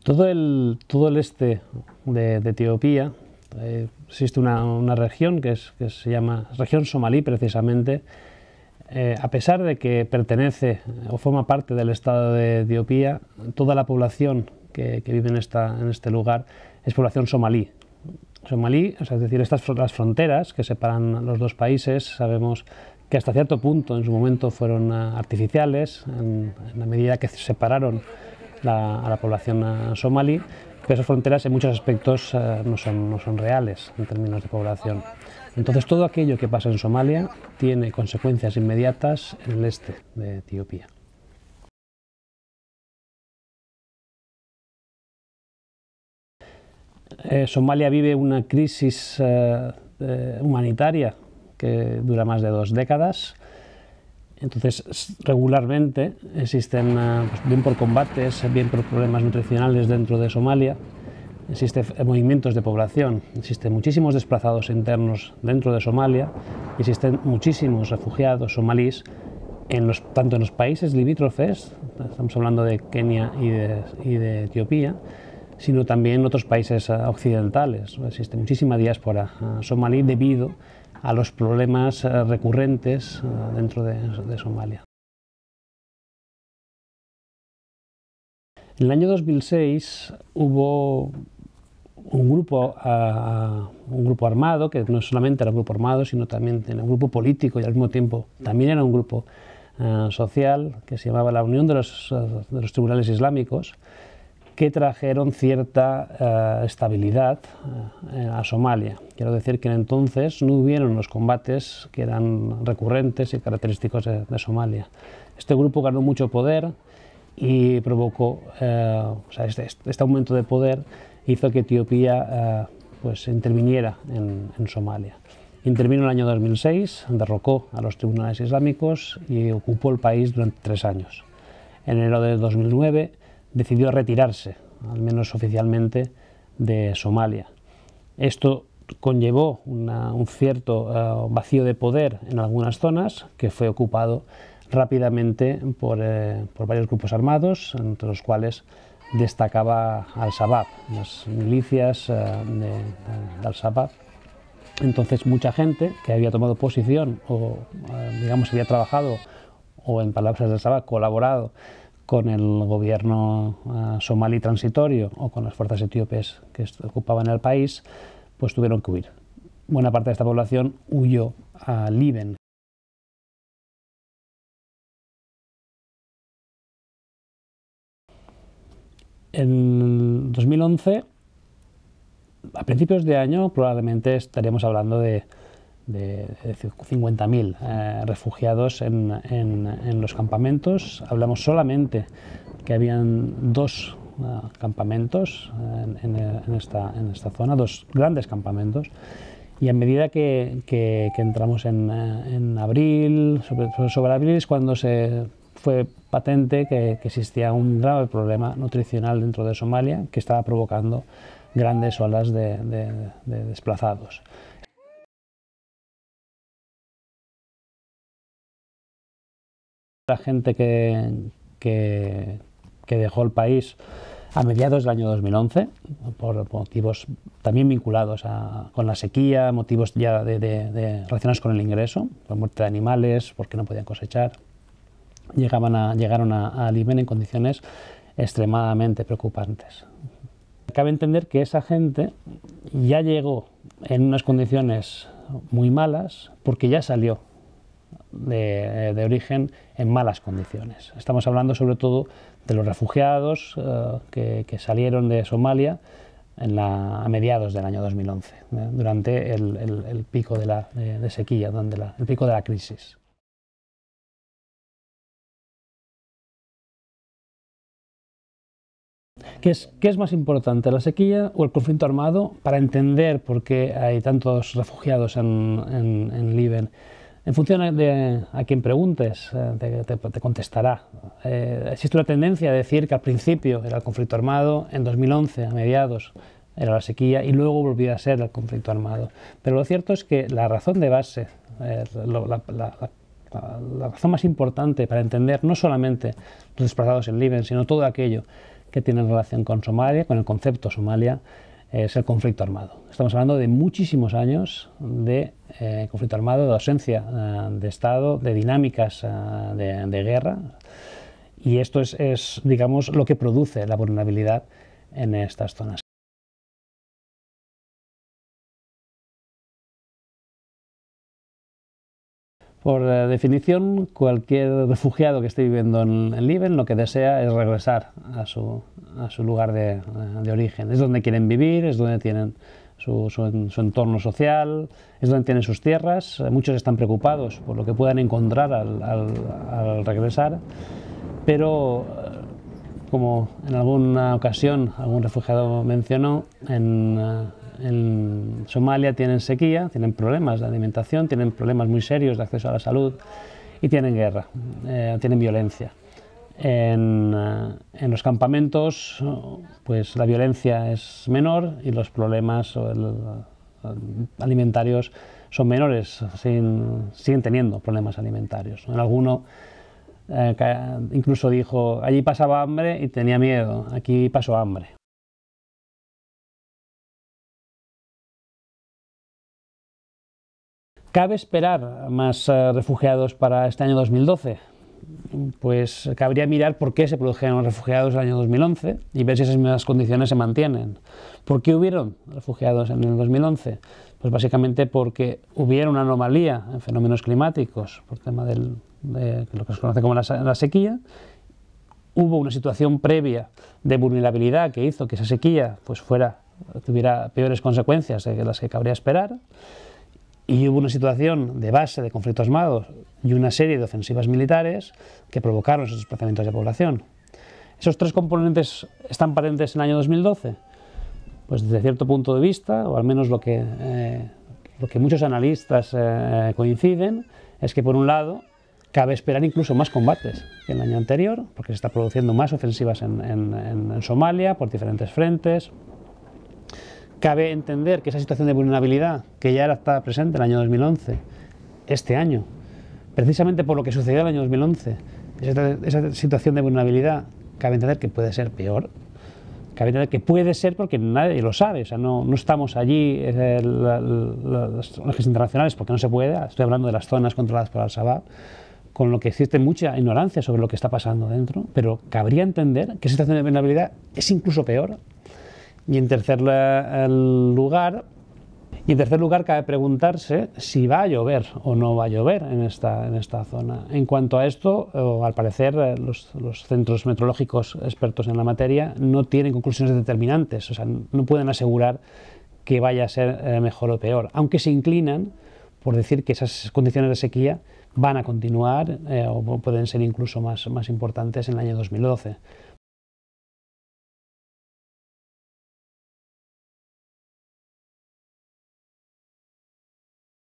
Todo el este de Etiopía, existe una región que se llama región somalí precisamente, a pesar de que pertenece o forma parte del estado de Etiopía, toda la población que vive en este lugar es población somalí. Somalí, o sea, es decir, las fronteras que separan los dos países, sabemos que hasta cierto punto en su momento fueron artificiales, en la medida que separaron a la población somalí, pero esas fronteras en muchos aspectos no son reales en términos de población. Entonces todo aquello que pasa en Somalia tiene consecuencias inmediatas en el este de Etiopía. Somalia vive una crisis humanitaria que dura más de 2 décadas. Entonces, regularmente existen, bien por combates, bien por problemas nutricionales dentro de Somalia, existen movimientos de población, existen muchísimos desplazados internos dentro de Somalia, existen muchísimos refugiados somalíes, tanto en los países limítrofes, estamos hablando de Kenia y de Etiopía, sino también en otros países occidentales. Existe muchísima diáspora somalí debido a los problemas recurrentes dentro de Somalia. En el año 2006 hubo un grupo armado, que no solamente era un grupo armado, sino también era un grupo político y al mismo tiempo también era un grupo social, que se llamaba la Unión de los Tribunales Islámicos, que trajeron cierta estabilidad a Somalia. Quiero decir que entonces no hubieron los combates que eran recurrentes y característicos de Somalia. Este grupo ganó mucho poder y provocó, este aumento de poder hizo que Etiopía interviniera en Somalia. Intervino en el año 2006, derrocó a los tribunales islámicos y ocupó el país durante 3 años. En enero de 2009 decidió retirarse, al menos oficialmente, de Somalia. Esto conllevó un cierto vacío de poder en algunas zonas, que fue ocupado rápidamente por varios grupos armados, entre los cuales destacaba Al-Shabaab, las milicias de Al-Shabaab. Entonces mucha gente que había tomado posición o digamos había trabajado o en palabras de Al-Shabaab colaborado con el gobierno somalí transitorio o con las fuerzas etíopes que ocupaban el país, pues tuvieron que huir. Buena parte de esta población huyó a Líben. En 2011, a principios de año, probablemente estaríamos hablando de 50.000 refugiados en los campamentos. Hablamos solamente que habían 2 campamentos en esta zona, 2 grandes campamentos, y a medida que entramos en abril, sobre abril es cuando se fue patente que existía un grave problema nutricional dentro de Somalia que estaba provocando grandes olas de desplazados. La gente que dejó el país a mediados del año 2011, por motivos también vinculados con la sequía, motivos ya relacionados con el ingreso, por muerte de animales, porque no podían cosechar, llegaron a Líben en condiciones extremadamente preocupantes. Cabe entender que esa gente ya llegó en unas condiciones muy malas porque ya salió de origen en malas condiciones. Estamos hablando sobre todo de los refugiados que salieron de Somalia a mediados del año 2011, durante el pico de sequía, el pico de la crisis. ¿Qué es más importante, la sequía o el conflicto armado, para entender por qué hay tantos refugiados en Líben? En función de a quien preguntes, te contestará. Existe una tendencia a decir que al principio era el conflicto armado, en 2011, a mediados, era la sequía y luego volvía a ser el conflicto armado. Pero lo cierto es que la razón de base, la razón más importante para entender no solamente los desplazados en Líben, sino todo aquello que tiene relación con Somalia, con el concepto Somalia, es el conflicto armado. Estamos hablando de muchísimos años de conflicto armado, de ausencia de Estado, de dinámicas de guerra, y esto es, digamos, lo que produce la vulnerabilidad en estas zonas. Por definición, cualquier refugiado que esté viviendo en Líben lo que desea es regresar a su lugar de origen. Es donde quieren vivir, es donde tienen su entorno social, es donde tienen sus tierras. Muchos están preocupados por lo que puedan encontrar al regresar, pero como en alguna ocasión algún refugiado mencionó, en Somalia tienen sequía, tienen problemas de alimentación, tienen problemas muy serios de acceso a la salud y tienen guerra, tienen violencia. En los campamentos, pues la violencia es menor y los problemas alimentarios son menores, siguen teniendo problemas alimentarios. En alguno incluso dijo, allí pasaba hambre y tenía miedo, aquí paso hambre. ¿Cabe esperar más refugiados para este año 2012? Pues cabría mirar por qué se produjeron los refugiados en el año 2011 y ver si esas mismas condiciones se mantienen. ¿Por qué hubieron refugiados en el 2011? Pues básicamente porque hubiera una anomalía en fenómenos climáticos, por tema de lo que se conoce como la sequía. Hubo una situación previa de vulnerabilidad que hizo que esa sequía pues tuviera peores consecuencias de las que cabría esperar. Y hubo una situación de base de conflictos armados y una serie de ofensivas militares que provocaron esos desplazamientos de población. ¿Esos tres componentes están patentes en el año 2012? Pues desde cierto punto de vista, o al menos lo que muchos analistas coinciden, es que por un lado cabe esperar incluso más combates que el año anterior, porque se está produciendo más ofensivas en Somalia por diferentes frentes. Cabe entender que esa situación de vulnerabilidad, que ya estaba presente en el año 2011, este año, precisamente por lo que sucedió en el año 2011, esa situación de vulnerabilidad, cabe entender que puede ser peor. Cabe entender que puede ser porque nadie lo sabe, o sea, no estamos allí, las ONGs internacionales, porque no se puede, estoy hablando de las zonas controladas por Al-Shabaab, con lo que existe mucha ignorancia sobre lo que está pasando dentro, pero cabría entender que esa situación de vulnerabilidad es incluso peor. Y en tercer lugar, cabe preguntarse si va a llover o no va a llover en esta zona. En cuanto a esto, al parecer los centros meteorológicos expertos en la materia no tienen conclusiones determinantes, o sea, no pueden asegurar que vaya a ser mejor o peor, aunque se inclinan por decir que esas condiciones de sequía van a continuar o pueden ser incluso más importantes en el año 2012.